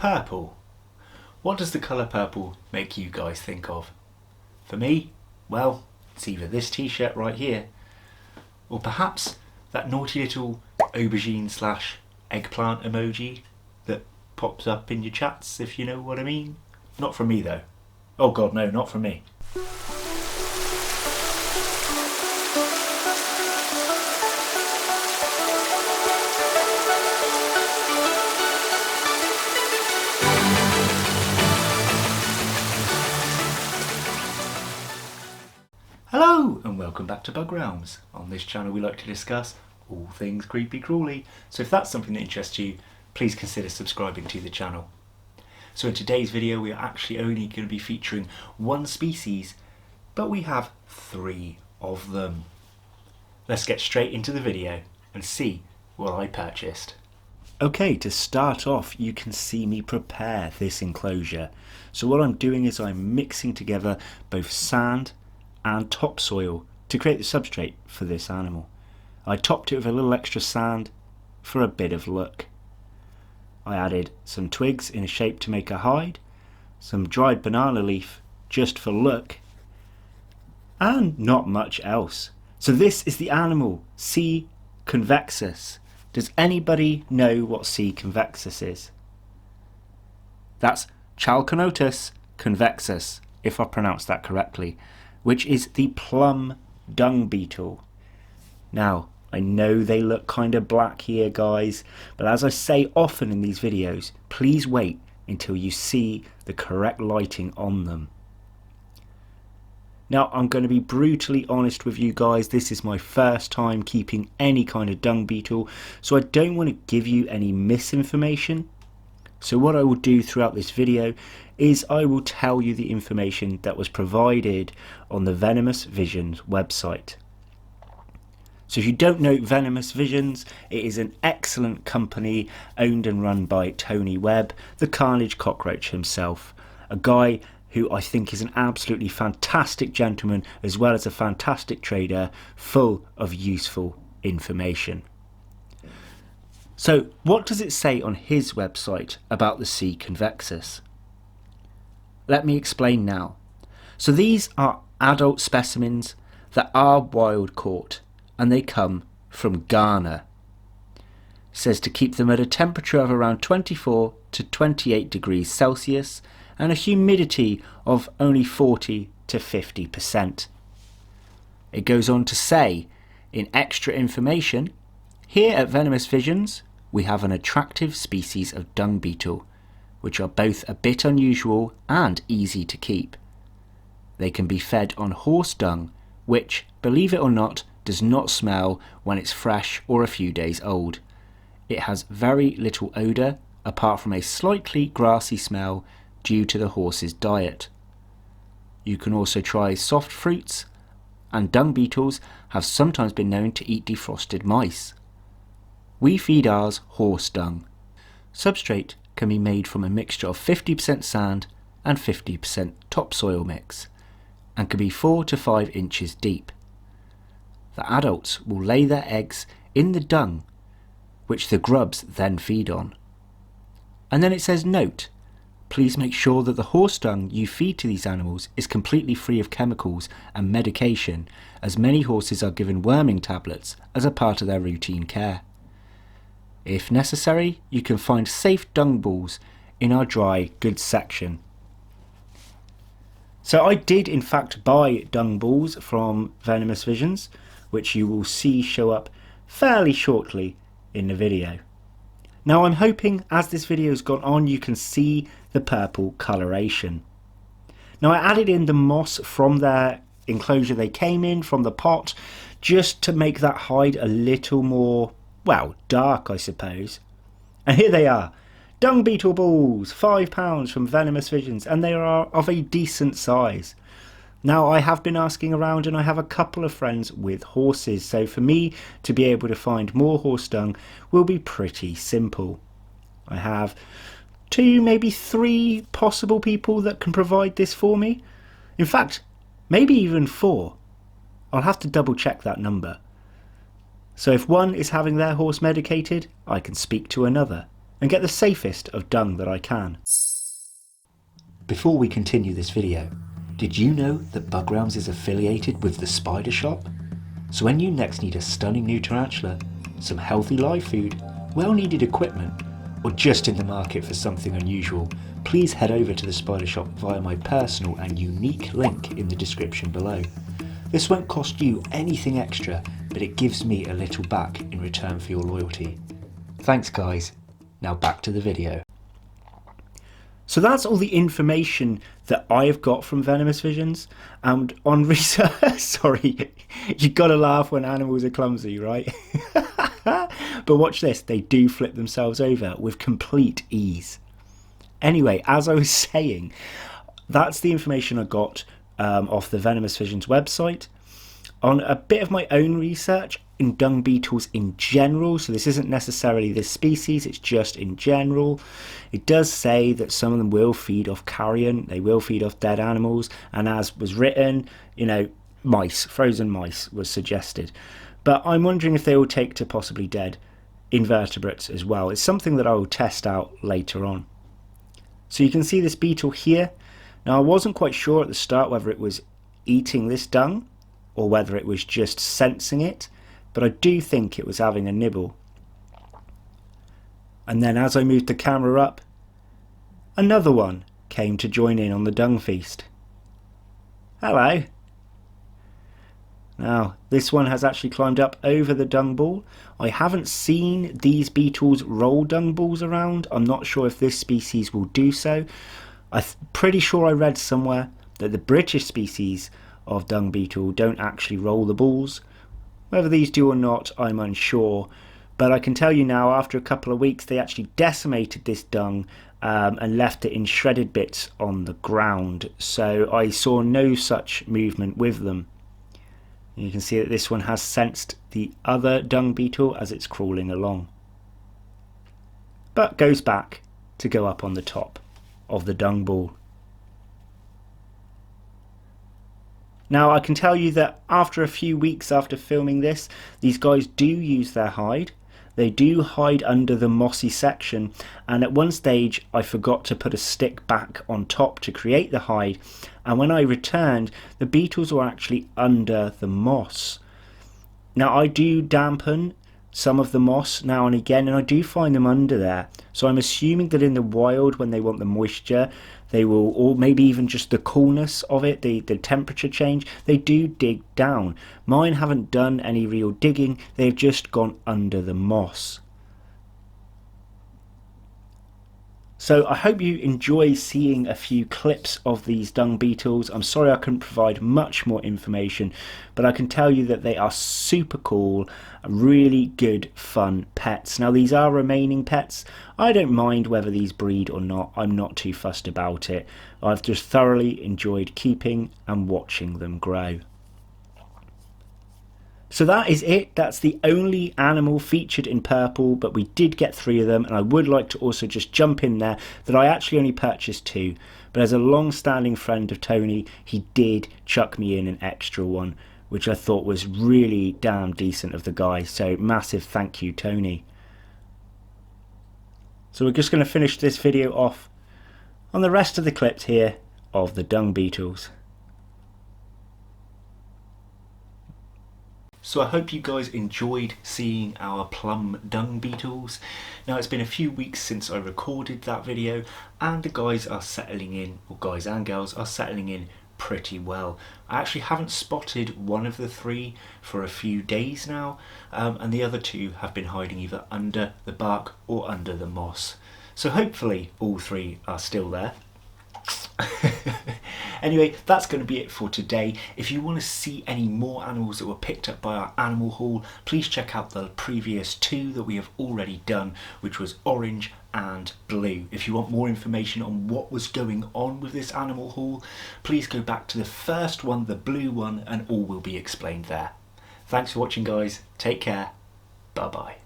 Purple. What does the colour purple make you guys think of? For me, well, it's either this t-shirt right here, or perhaps that naughty little aubergine / eggplant emoji that pops up in your chats, if you know what I mean. Not from me though. Oh god, no, not from me. Hello and welcome back to Bug Realms. On this channel we like to discuss all things creepy crawly, so if that's something that interests you, please consider subscribing to the channel. So in today's video we are actually only going to be featuring one species, but we have 3 of them. Let's get straight into the video and see what I purchased. Okay, to start off you can see me prepare this enclosure. So what I'm doing is I'm mixing together both sand and topsoil to create the substrate for this animal. I topped it with a little extra sand for a bit of look. I added some twigs in a shape to make a hide, some dried banana leaf just for look, and not much else. So this is the animal, C. convexus. Does anybody know what C. convexus is? That's Chalconotus convexus, if I pronounced that correctly, which is the plum dung beetle. Now, I know they look kind of black here, guys, but as I say often in these videos, please wait until you see the correct lighting on them. Now, I'm going to be brutally honest with you guys, this is my first time keeping any kind of dung beetle, so I don't want to give you any misinformation. So what I will do throughout this video is I will tell you the information that was provided on the Venomous Visions website. So if you don't know Venomous Visions, it is an excellent company owned and run by Tony Webb, the Carnage Cockroach himself, a guy who I think is an absolutely fantastic gentleman as well as a fantastic trader full of useful information. So what does it say on his website about the C. convexus? Let me explain now. So these are adult specimens that are wild caught and they come from Ghana. It says to keep them at a temperature of around 24 to 28 degrees Celsius and a humidity of only 40 to 50%. It goes on to say, in extra information, here at Venomous Visions we have an attractive species of dung beetle, which are both a bit unusual and easy to keep. They can be fed on horse dung, which, believe it or not, does not smell when it's fresh or a few days old. It has very little odour, apart from a slightly grassy smell due to the horse's diet. You can also try soft fruits, and dung beetles have sometimes been known to eat defrosted mice. We feed ours horse dung. Substrate can be made from a mixture of 50% sand and 50% topsoil mix, and can be 4 to 5 inches deep. The adults will lay their eggs in the dung, which the grubs then feed on. And then it says, note, please make sure that the horse dung you feed to these animals is completely free of chemicals and medication, as many horses are given worming tablets as a part of their routine care. If necessary, you can find safe dung balls in our dry goods section. So I did in fact buy dung balls from Venomous Visions, which you will see show up fairly shortly in the video. Now I'm hoping as this video has gone on you can see the purple coloration. Now I added in the moss from their enclosure they came in, from the pot, just to make that hide a little more, well, dark I suppose. And here they are, dung beetle balls, £5 from Venomous Visions, and they are of a decent size. Now I have been asking around and I have a couple of friends with horses, so for me to be able to find more horse dung will be pretty simple. I have 2, maybe 3 possible people that can provide this for me. In fact, maybe even 4. I'll have to double check that number. So if one is having their horse medicated, I can speak to another. and get the safest of dung that I can. Before we continue this video, did you know that Bugzuk is affiliated with the Spidershop? So when you next need a stunning new tarantula, some healthy live food, well needed equipment, or just in the market for something unusual, please head over to the Spidershop via my personal and unique link in the description below. This won't cost you anything extra, but it gives me a little back in return for your loyalty. Thanks guys, now back to the video. So that's all the information that I've got from Venomous Visions, and on research, sorry, you gotta laugh when animals are clumsy, right? But watch this, they do flip themselves over with complete ease. Anyway, as I was saying, that's the information I got off the Venomous Visions website. On a bit of my own research in dung beetles in general, so this isn't necessarily this species, it's just in general, it does say that some of them will feed off carrion, they will feed off dead animals, and as was written, you know, mice, frozen mice was suggested. But I'm wondering if they will take to possibly dead invertebrates as well. It's something that I will test out later on. So you can see this beetle here. Now I wasn't quite sure at the start whether it was eating this dung or whether it was just sensing it, but I do think it was having a nibble. And then as I moved the camera up, another one came to join in on the dung feast. Hello. Now this one has actually climbed up over the dung ball. I haven't seen these beetles roll dung balls around. I'm not sure if this species will do so. I'm pretty sure I read somewhere that the British species of dung beetle don't actually roll the balls. Whether these do or not, I'm unsure, but I can tell you now, after a couple of weeks they actually decimated this dung and left it in shredded bits on the ground, so I saw no such movement with them. You can see that this one has sensed the other dung beetle as it's crawling along, but goes back to go up on the top of the dung ball. Now I can tell you that after a few weeks after filming this, these guys do use their hide. They do hide under the mossy section, and at one stage I forgot to put a stick back on top to create the hide, and when I returned the beetles were actually under the moss. Now I do dampen some of the moss now and again, and I do find them under there, so I'm assuming that in the wild when they want the moisture they will, or maybe even just the coolness of it, the temperature change, they do dig down. Mine haven't done any real digging, they've just gone under the moss. So I hope you enjoy seeing a few clips of these dung beetles. I'm sorry I couldn't provide much more information, but I can tell you that they are super cool, really good fun pets. Now these are remaining pets. I don't mind whether these breed or not, I'm not too fussed about it. I've just thoroughly enjoyed keeping and watching them grow. So that is it, that's the only animal featured in purple, but we did get 3 of them, and I would like to also just jump in there that I actually only purchased 2, but as a long-standing friend of Tony, he did chuck me in an extra one, which I thought was really damn decent of the guy, so massive thank you Tony. So we're just going to finish this video off on the rest of the clips here of the dung beetles. So I hope you guys enjoyed seeing our plum dung beetles. Now it's been a few weeks since I recorded that video, and the guys are settling in, or guys and girls are settling in pretty well. I actually haven't spotted one of the 3 for a few days now, and the other 2 have been hiding either under the bark or under the moss. So hopefully all 3 are still there. Anyway, that's going to be it for today. If you want to see any more animals that were picked up by our animal haul, please check out the previous 2 that we have already done, which was orange and blue. If you want more information on what was going on with this animal haul, please go back to the first one, the blue one, and all will be explained there. Thanks for watching guys, take care, bye bye.